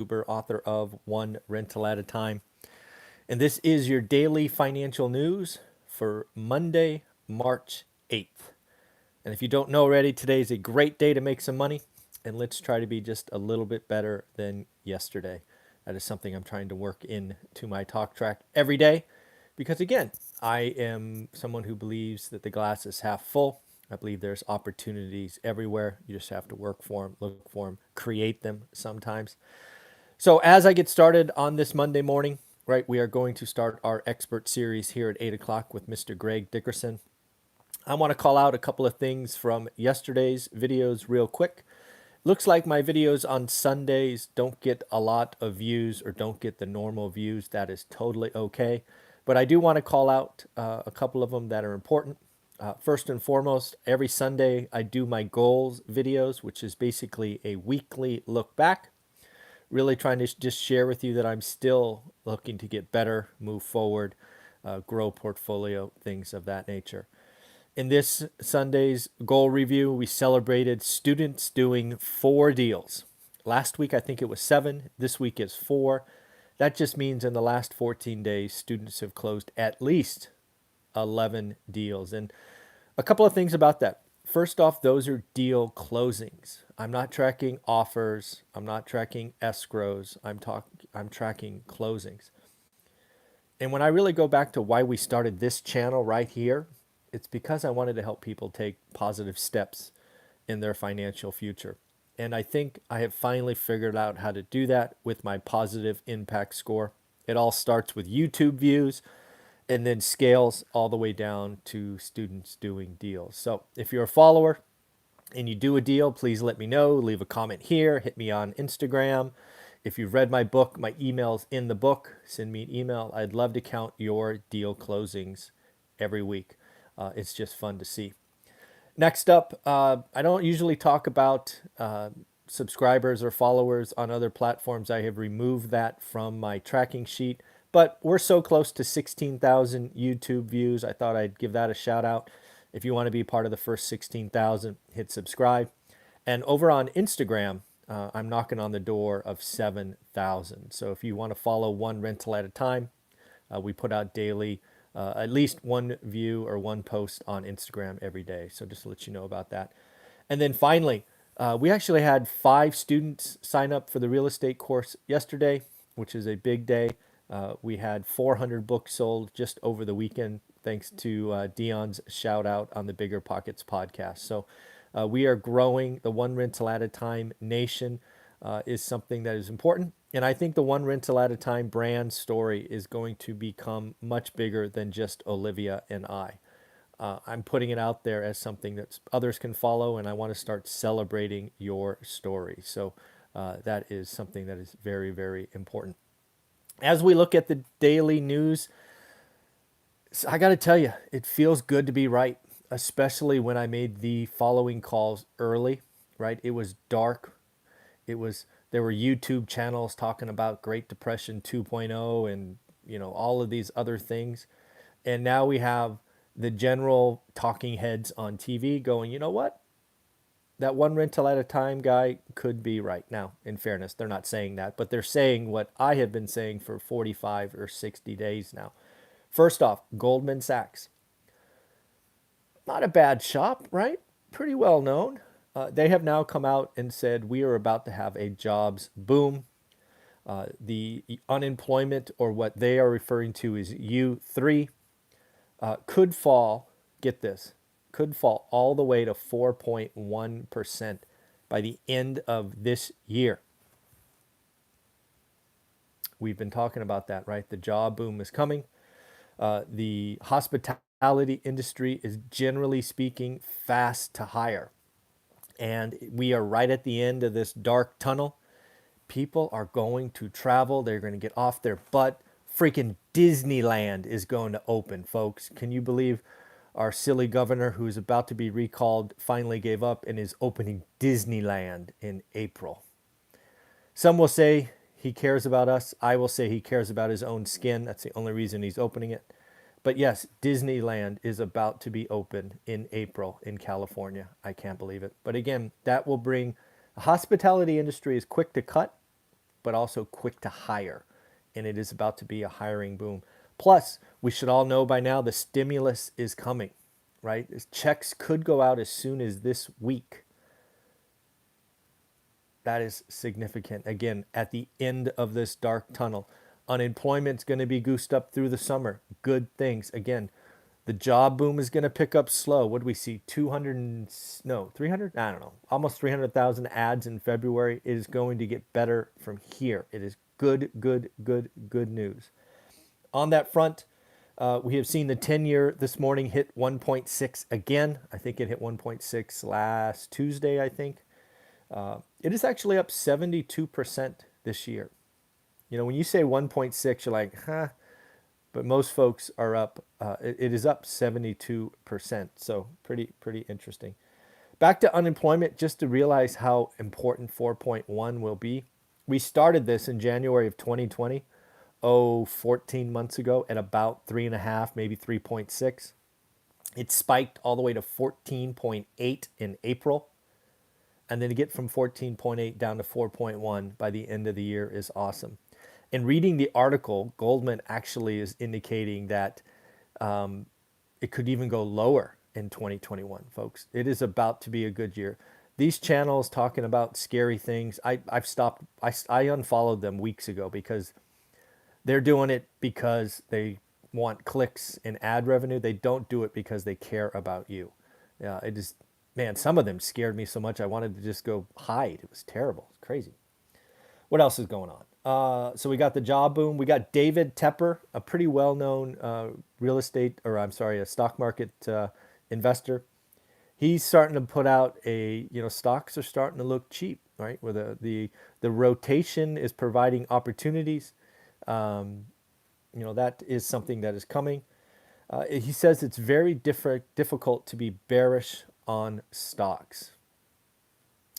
author of One Rental at a Time. And this is your daily financial news for Monday, March 8th. And if you don't know already, today is a great day to make some money. And let's try to be just a little bit better than yesterday. That is something I'm trying to work into my talk track every day. Because again, I am someone who believes that the glass is half full. I believe there's opportunities everywhere. You just have to work for them, look for them, create them sometimes. So as I get started on this Monday morning, right, we are going to start our expert series here at 8 o'clock with Mr. Greg Dickerson. I want to call out a couple of things from yesterday's videos real quick. Looks like my videos on Sundays don't get a lot of views or don't get the normal views. That is totally okay. But I do want to call out a couple of them that are important. First and foremost, every Sunday I do my goals videos, which is basically a weekly look back. Really trying to just share with you that I'm still looking to get better, move forward, grow portfolio, things of that nature. In this Sunday's goal review, we celebrated students doing 4 deals. Last week, I think it was 7. This week is 4. That just means in the last 14 days, students have closed at least 11 deals. And a couple of things about that. First off, those are deal closings. I'm not tracking offers. I'm not tracking escrows. I'm tracking closings. And when I really go back to why we started this channel right here, it's because I wanted to help people take positive steps in their financial future. And I think I have finally figured out how to do that with my positive impact score. It all starts with YouTube views and then scales all the way down to students doing deals. So if you're a follower and you do a deal, please let me know. Leave a comment here. Hit me on Instagram. If you've read my book, my email's in the book. Send me an email. I'd love to count your deal closings every week. It's just fun to see. Next up, I don't usually talk about subscribers or followers on other platforms. I have removed that from my tracking sheet, but we're so close to 16,000 YouTube views. I thought I'd give that a shout out. If you want to be part of the first 16,000, hit subscribe. And over on Instagram, I'm knocking on the door of 7,000. So if you want to follow One Rental at a Time, we put out daily at least one view or one post on Instagram every day. So just to let you know about that. And then finally, we actually had 5 students sign up for the real estate course yesterday, which is a big day. We had 400 books sold just over the weekend, thanks to Dion's shout out on the Bigger Pockets podcast. So we are growing. The One Rental at a Time nation is something that is important. And I think the One Rental at a Time brand story is going to become much bigger than just Olivia and I. I'm putting it out there as something that others can follow, and I want to start celebrating your story. So that is something that is very, very important. As we look at the daily news, I got to tell you, it feels good to be right, especially when I made the following calls early, right? It was dark. There were YouTube channels talking about Great Depression 2.0 and all of these other things. And now we have the general talking heads on TV going, you know what? That One Rental at a Time guy could be right. Now, in fairness, they're not saying that, but they're saying what I have been saying for 45 or 60 days now. First off, Goldman Sachs. Not a bad shop, right? Pretty well known. They have now come out and said we are about to have a jobs boom. The unemployment, or what they are referring to as U3, could fall, get this, could fall all the way to 4.1% by the end of this year. We've been talking about that, right? The job boom is coming. The hospitality industry is, generally speaking, fast to hire. And we are right at the end of this dark tunnel. People are going to travel. They're going to get off their butt. Freaking Disneyland is going to open, folks. Can you believe our silly governor, who is about to be recalled, finally gave up and is opening Disneyland in April? Some will say he cares about us. I will say he cares about his own skin. That's the only reason he's opening it. But yes, Disneyland is about to be open in April in California. I can't believe it. But again, that will bring, the hospitality industry is quick to cut. but also quick to hire. And it is about to be a hiring boom. Plus, we should all know by now the stimulus is coming, right? Checks could go out as soon as this week. That is significant. Again, at the end of this dark tunnel, unemployment's going to be goosed up through the summer. Good things. Again, the job boom is going to pick up slow. What do we see? 300? I don't know. Almost 300,000 ads in February. It is going to get better from here. It is good, good, good, good news. On that front, we have seen the 10-year this morning hit 1.6 again. I think it hit 1.6 last Tuesday, I think. It is actually up 72% this year. You know, when you say 1.6, you're like, huh? But most folks are up. It is up 72%. So pretty interesting. Back to unemployment, just to realize how important 4.1 will be. We started this in January of 2020, 14 months ago, at about 3.5, maybe 3.6. It spiked all the way to 14.8 in April. And then to get from 14.8 down to 4.1 by the end of the year is awesome. And reading the article, Goldman actually is indicating that it could even go lower in 2021, folks. It is about to be a good year. These channels talking about scary things, I've stopped. I unfollowed them weeks ago because they're doing it because they want clicks and ad revenue. They don't do it because they care about you. It is, man, some of them scared me so much I wanted to just go hide. It was terrible. It's crazy. What else is going on? So we got the job boom. We got David Tepper, a pretty well-known real estate, or I'm sorry, a stock market investor. He's starting to put out stocks are starting to look cheap, right? Where the rotation is providing opportunities. That is something that is coming. He says it's very difficult to be bearish on stocks,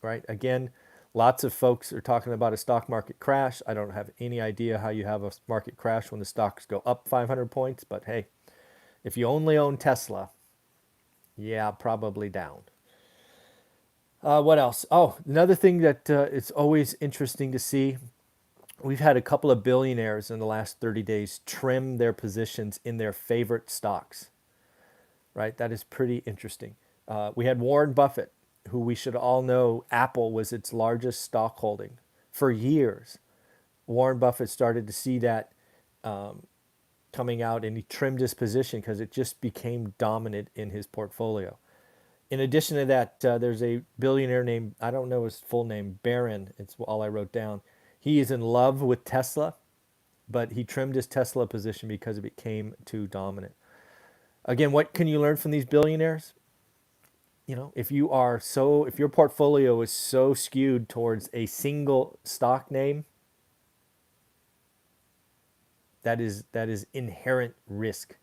right? Again, lots of folks are talking about a stock market crash. I don't have any idea how you have a market crash when the stocks go up 500 points, but hey, if you only own Tesla, yeah, probably down. What else? Oh, another thing that it's always interesting to see. We've had a couple of billionaires in the last 30 days trim their positions in their favorite stocks, right? That is pretty interesting. We had Warren Buffett, who we should all know Apple was its largest stock holding for years. Warren Buffett started to see that coming out, and he trimmed his position because it just became dominant in his portfolio. In addition to that, there's a billionaire named, I don't know his full name, Barron, it's all I wrote down. He is in love with Tesla, but he trimmed his Tesla position because it became too dominant. Again, what can you learn from these billionaires? If your portfolio is so skewed towards a single stock name, that is inherent risk,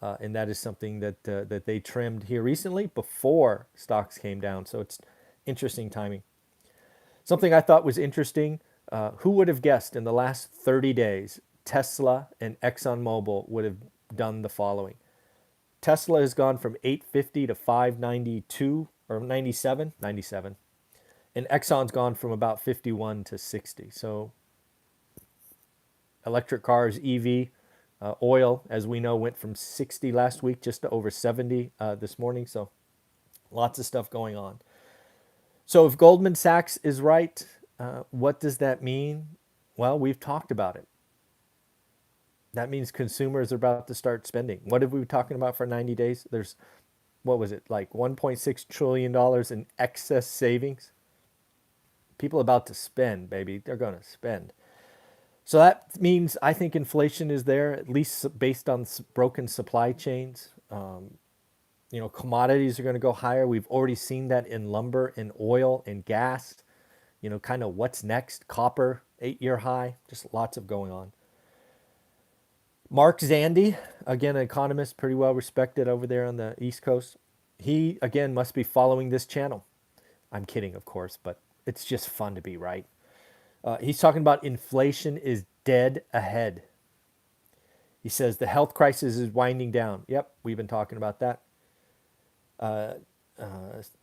and that is something that they trimmed here recently before stocks came down. So it's interesting timing. Something I thought was interesting. Who would have guessed in the last 30 days Tesla and ExxonMobil would have done the following? Tesla has gone from 850 to 592 or 97, and Exxon's gone from about 51 to 60. So electric cars, EV, oil, as we know, went from 60 last week just to over 70 this morning. So lots of stuff going on. So if Goldman Sachs is right, what does that mean? Well, we've talked about it. That means consumers are about to start spending. What have we been talking about for 90 days? There's, what was it, like $1.6 trillion in excess savings? People about to spend, baby. They're going to spend. So that means I think inflation is there, at least based on broken supply chains. Commodities are going to go higher. We've already seen that in lumber, in oil, in gas. Kind of what's next. Copper, 8-year high. Just lots of going on. Mark Zandi, again, an economist, pretty well respected over there on the East Coast. He, again, must be following this channel. I'm kidding, of course, but it's just fun to be right. He's talking about inflation is dead ahead. He says the health crisis is winding down. Yep, we've been talking about that.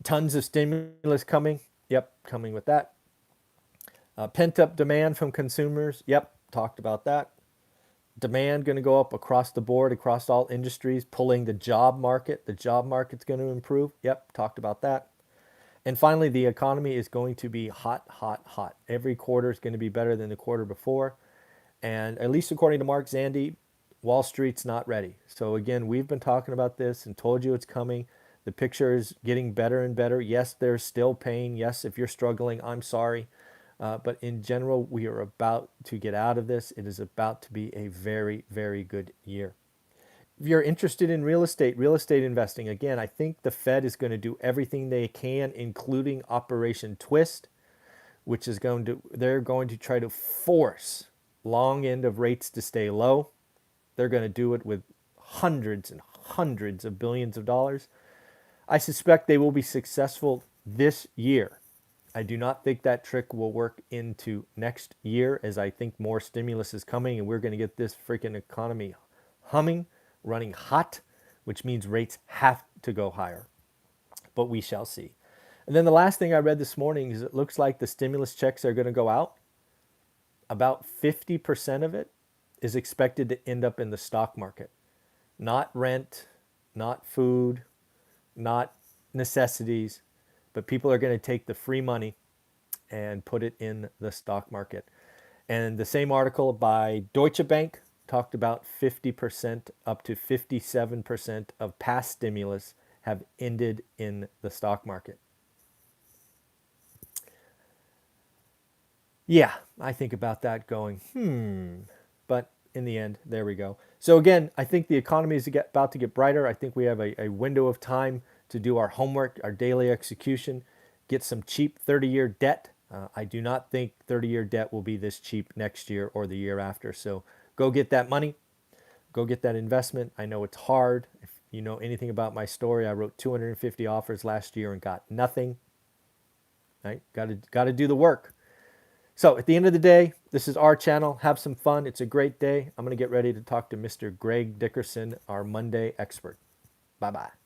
Tons of stimulus coming. Yep, coming with that. Pent-up demand from consumers. Yep, talked about that. Demand going to go up across the board, across all industries, pulling the job market. The job market's going to improve. Yep, talked about that. And finally, the economy is going to be hot, hot, hot. Every quarter is going to be better than the quarter before. And at least according to Mark Zandi, Wall Street's not ready. So again, we've been talking about this and told you it's coming. The picture is getting better and better. Yes, there's still pain. Yes, if you're struggling, I'm sorry. But in general, we are about to get out of this. It is about to be a very, very good year. If you're interested in real estate investing, again, I think the Fed is going to do everything they can, including Operation Twist, which is they're going to try to force long end of rates to stay low. They're going to do it with hundreds and hundreds of billions of dollars. I suspect they will be successful this year. I do not think that trick will work into next year, as I think more stimulus is coming and we're going to get this freaking economy humming, running hot, which means rates have to go higher. But we shall see. And then the last thing I read this morning is it looks like the stimulus checks are going to go out. About 50% of it is expected to end up in the stock market. Not rent, not food, not necessities, but people are going to take the free money and put it in the stock market. And the same article by Deutsche Bank talked about 50% up to 57% of past stimulus have ended in the stock market. Yeah, I think about that going, but in the end, there we go. So again, I think the economy is about to get brighter. I think we have a window of time to do our homework, our daily execution, get some cheap 30-year debt. I do not think 30-year debt will be this cheap next year or the year after. So go get that money. Go get that investment. I know it's hard. If you know anything about my story, I wrote 250 offers last year and got nothing. Right? Got to do the work. So at the end of the day, this is our channel. Have some fun. It's a great day. I'm going to get ready to talk to Mr. Greg Dickerson, our Monday expert. Bye-bye.